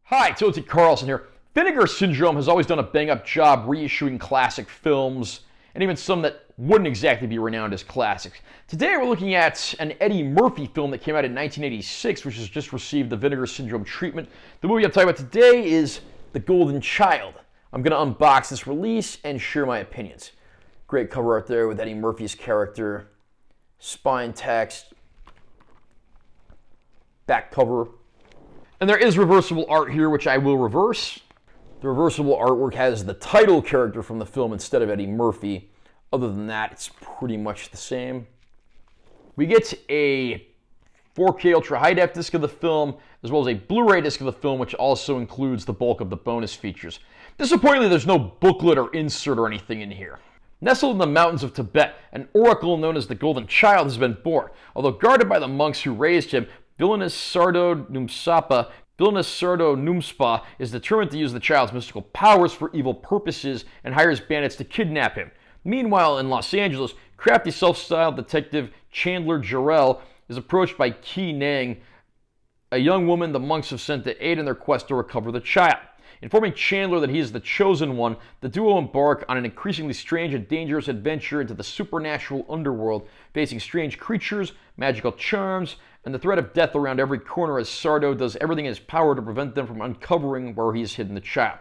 Hi, Tilty Carlson here. Vinegar Syndrome has always done a bang-up job reissuing classic films, and even some that wouldn't exactly be renowned as classics. Today we're looking at an Eddie Murphy film that came out in 1986, which has just received the Vinegar Syndrome treatment. The movie I'm talking about today is The Golden Child. I'm going to unbox this release and share my opinions. Great cover art there with Eddie Murphy's character, spine text, back cover. And there is reversible art here, which I will reverse. The reversible artwork has the title character from the film instead of Eddie Murphy. Other than that, it's pretty much the same. We get a 4K Ultra High Def disc of the film, as well as a Blu-ray disc of the film, which also includes the bulk of the bonus features. Disappointingly, there's no booklet or insert or anything in here. Nestled in the mountains of Tibet, an oracle known as the Golden Child has been born. Although guarded by the monks who raised him, Villainous Sardo Numspa is determined to use the child's mystical powers for evil purposes and hires bandits to kidnap him. Meanwhile, in Los Angeles, crafty self-styled detective Chandler Jarrell is approached by Ki Nang, a young woman the monks have sent to aid in their quest to recover the child. Informing Chandler that he is the chosen one, the duo embark on an increasingly strange and dangerous adventure into the supernatural underworld, facing strange creatures, magical charms, and the threat of death around every corner as Sardo does everything in his power to prevent them from uncovering where he has hidden the child.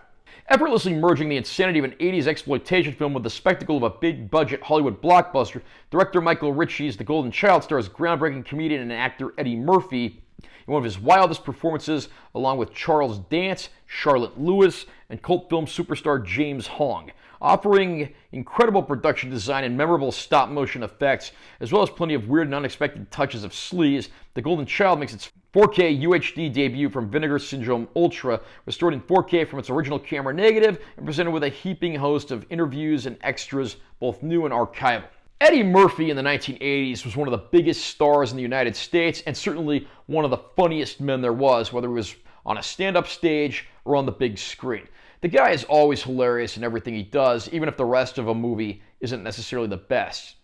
Effortlessly merging the insanity of an 80s exploitation film with the spectacle of a big-budget Hollywood blockbuster, director Michael Ritchie's The Golden Child stars groundbreaking comedian and actor Eddie Murphy in one of his wildest performances, along with Charles Dance, Charlotte Lewis, and cult film superstar James Hong, offering incredible production design and memorable stop-motion effects, as well as plenty of weird and unexpected touches of sleaze. The Golden Child makes its 4K UHD debut from Vinegar Syndrome Ultra, restored in 4K from its original camera negative, and presented with a heaping host of interviews and extras, both new and archival. Eddie Murphy in the 1980s was one of the biggest stars in the United States, and certainly one of the funniest men there was, whether it was on a stand-up stage or on the big screen. The guy is always hilarious in everything he does, even if the rest of a movie isn't necessarily the best.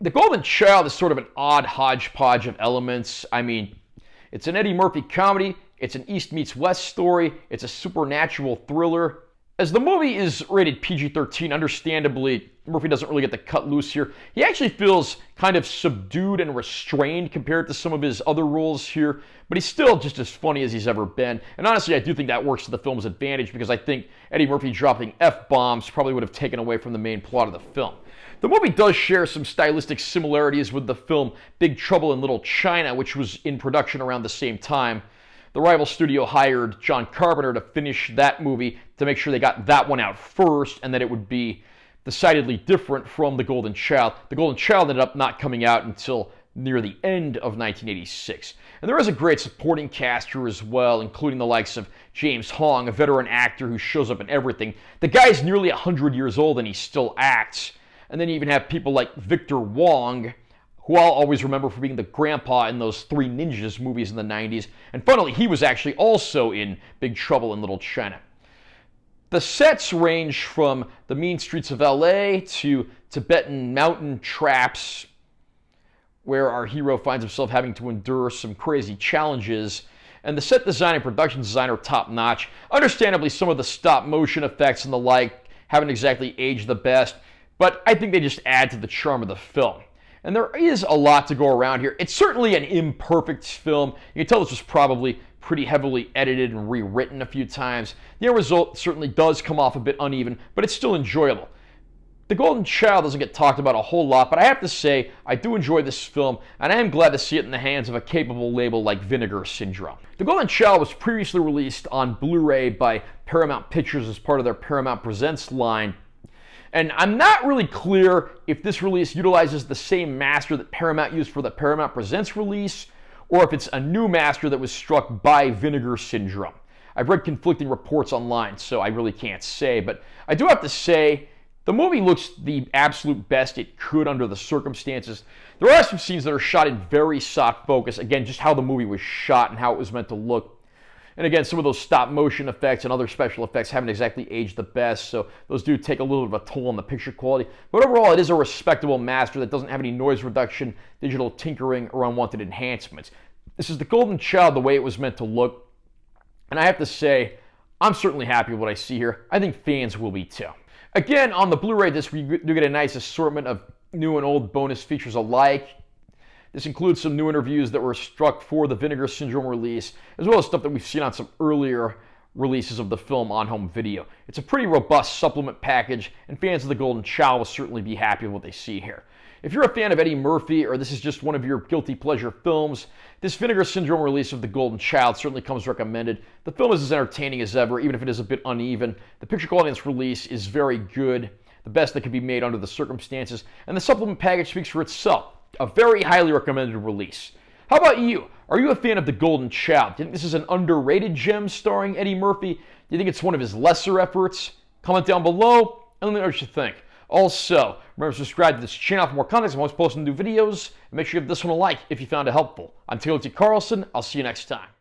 The Golden Child is sort of an odd hodgepodge of elements. I mean, it's an Eddie Murphy comedy, it's an East meets West story, it's a supernatural thriller. As the movie is rated PG-13, understandably, Murphy doesn't really get to cut loose here. He actually feels kind of subdued and restrained compared to some of his other roles here, but he's still just as funny as he's ever been. And honestly, I do think that works to the film's advantage, because I think Eddie Murphy dropping F-bombs probably would have taken away from the main plot of the film. The movie does share some stylistic similarities with the film Big Trouble in Little China, which was in production around the same time. The rival studio hired John Carpenter to finish that movie to make sure they got that one out first, and that it would be decidedly different from The Golden Child. The Golden Child ended up not coming out until near the end of 1986. And there is a great supporting cast here as well, including the likes of James Hong, a veteran actor who shows up in everything. The guy's nearly 100 years old and he still acts. And then you even have people like Victor Wong, who I'll always remember for being the grandpa in those Three Ninjas movies in the 90s. And funnily, he was actually also in Big Trouble in Little China. The sets range from the mean streets of LA to Tibetan mountain traps, where our hero finds himself having to endure some crazy challenges. And the set design and production design are top-notch. Understandably, some of the stop-motion effects and the like haven't exactly aged the best, but I think they just add to the charm of the film. And there is a lot to go around here. It's certainly an imperfect film. You can tell this was probably pretty heavily edited and rewritten a few times. The end result certainly does come off a bit uneven, but it's still enjoyable. The Golden Child doesn't get talked about a whole lot, but I have to say, I do enjoy this film, and I am glad to see it in the hands of a capable label like Vinegar Syndrome. The Golden Child was previously released on Blu-ray by Paramount Pictures as part of their Paramount Presents line. And I'm not really clear if this release utilizes the same master that Paramount used for the Paramount Presents release, or if it's a new master that was struck by Vinegar Syndrome. I've read conflicting reports online, so I really can't say, but I do have to say, the movie looks the absolute best it could under the circumstances. There are some scenes that are shot in very soft focus, again, just how the movie was shot and how it was meant to look. And again, some of those stop motion effects and other special effects haven't exactly aged the best, so those do take a little bit of a toll on the picture quality. But overall, it is a respectable master that doesn't have any noise reduction, digital tinkering, or unwanted enhancements. This is The Golden Child the way it was meant to look. and I have to say, I'm certainly happy with what I see here. I think fans will be too. Again, on the Blu-ray disc, we do get a nice assortment of new and old bonus features alike. This includes some new interviews that were struck for the Vinegar Syndrome release, as well as stuff that we've seen on some earlier releases of the film on home video. It's a pretty robust supplement package, and fans of the Golden Child will certainly be happy with what they see here. If you're a fan of Eddie Murphy, or this is just one of your guilty pleasure films, this Vinegar Syndrome release of The Golden Child certainly comes recommended. The film is as entertaining as ever, even if it is a bit uneven. The picture quality in this release is very good, the best that could be made under the circumstances, and the supplement package speaks for itself. A very highly recommended release. How about you? Are you a fan of The Golden Child? Do you think this is an underrated gem starring Eddie Murphy? Do you think it's one of his lesser efforts? Comment down below and let me know what you think. Also, remember to subscribe to this channel for more content. I'm always posting new videos. And make sure you give this one a like if you found it helpful. I'm Taylor T. Carlson. I'll see you next time.